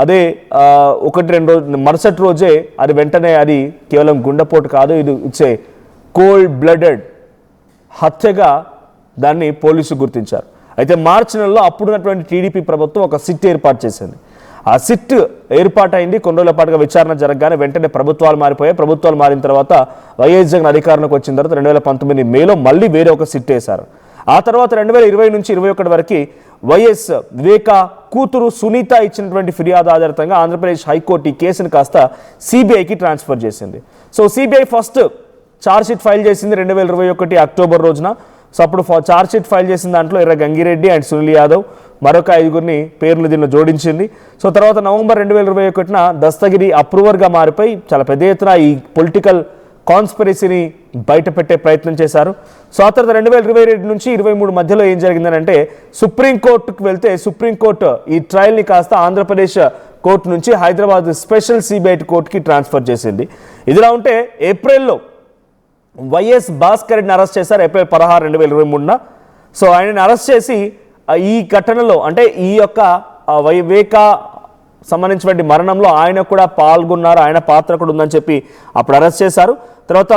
అదే ఒకటి రెండు రోజు మరుసటి రోజే అది వెంటనే అది కేవలం గుండెపోటు కాదు, ఇది ఇట్స్ ఏ కోల్డ్ బ్లడెడ్ హత్యగా దాన్ని పోలీసులు గుర్తించారు. అయితే మార్చి నెలలో అప్పుడున్నటువంటి టీడీపీ ప్రభుత్వం ఒక సిట్ ఏర్పాటు చేసింది. ఆ సిట్ ఏర్పాటైంది, కొన్ని రోజుల పాటుగా విచారణ జరగగానే వెంటనే ప్రభుత్వాలు మారిపోయాయి. ప్రభుత్వాలు మారిన తర్వాత వైఎస్ జగన్ అధికారంలోకి వచ్చిన తర్వాత 2019 మేలో మళ్ళీ వేరే ఒక సిట్ వేశారు. ఆ తర్వాత 2020 నుంచి 2021 వరకు వైఎస్ వివేక కూతురు సునీత ఇచ్చినటువంటి ఫిర్యాదు ఆధారితంగా ఆంధ్రప్రదేశ్ హైకోర్టు ఈ కేసును కాస్త సిబిఐకి ట్రాన్స్ఫర్ చేసింది. So CBI first chargesheet file చేసింది 2021 అక్టోబర్ రోజున. సో అప్పుడు ఛార్జ్షీట్ ఫైల్ చేసిన దాంట్లో ఎర్ర గంగిరెడ్డి అండ్ సునీల్ యాదవ్ మరొక 5గురిని పేర్లు దీనిలో జోడించింది. సో తర్వాత నవంబర్ 2021 దస్తగిరి అప్రూవర్గా మారిపోయి చాలా పెద్ద ఎత్తున ఈ పొలిటికల్ కాన్స్పిరసీని బయటపెట్టే ప్రయత్నం చేశారు. సో ఆ తర్వాత 2022 నుంచి 2023 మధ్యలో ఏం జరిగిందనంటే సుప్రీంకోర్టుకు వెళ్తే సుప్రీంకోర్టు ఈ ట్రయల్ని కాస్త ఆంధ్రప్రదేశ్ కోర్టు నుంచి హైదరాబాద్ స్పెషల్ సిబిఐ కోర్టుకి ట్రాన్స్ఫర్ చేసింది. ఇదిలా ఉంటే ఏప్రిల్లో వైఎస్ భాస్కర్ రెడ్డిని అరెస్ట్ చేశారు, ఏప్రిల్ 16, 2023. సో ఆయనని అరెస్ట్ చేసి ఈ ఘటనలో అంటే ఈ యొక్క వివేక సంబంధించినటువంటి మరణంలో ఆయన కూడా పాల్గొన్నారు, ఆయన పాత్ర కూడా ఉందని చెప్పి అప్పుడు అరెస్ట్ చేశారు. తర్వాత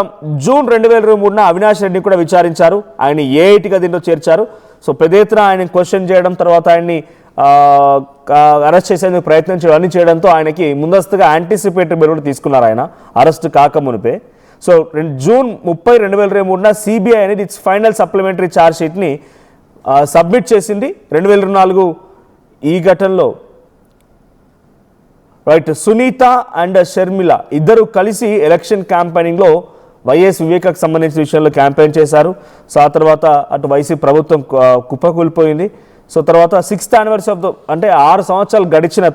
జూన్ 2023 అవినాష్ రెడ్డిని కూడా విచారించారు, ఆయన ఏఐటీగా దీంట్లో చేర్చారు. సో పెద్ద ఎత్తున ఆయన క్వశ్చన్ చేయడం, తర్వాత ఆయన్ని అరెస్ట్ చేసేందుకు ప్రయత్నం చేయడం చేయడంతో ఆయనకి ముందస్తుగా యాంటిసిపేటరీ బెయిల్ కూడా తీసుకున్నారు ఆయన అరెస్ట్ కాకమునిపే. సో జూన్ 30, 2023 సిబిఐ అనేది ఇట్స్ ఫైనల్ సప్లిమెంటరీ ఛార్జ్ షీట్ని సబ్మిట్ చేసింది. 2024 ఈ ఘటనలో రైట్ సునీత అండ్ షర్మిల ఇద్దరు కలిసి ఎలక్షన్ క్యాంపెయినింగ్లో వైఎస్ వివేకకు సంబంధించిన విషయంలో క్యాంపెయిన్ చేశారు. సో ఆ తర్వాత అటు వైసీపీ ప్రభుత్వం కుప్పకూలిపోయింది. సో తర్వాత 6th anniversary ఆఫ్ అంటే 6 సంవత్సరాలు గడిచిన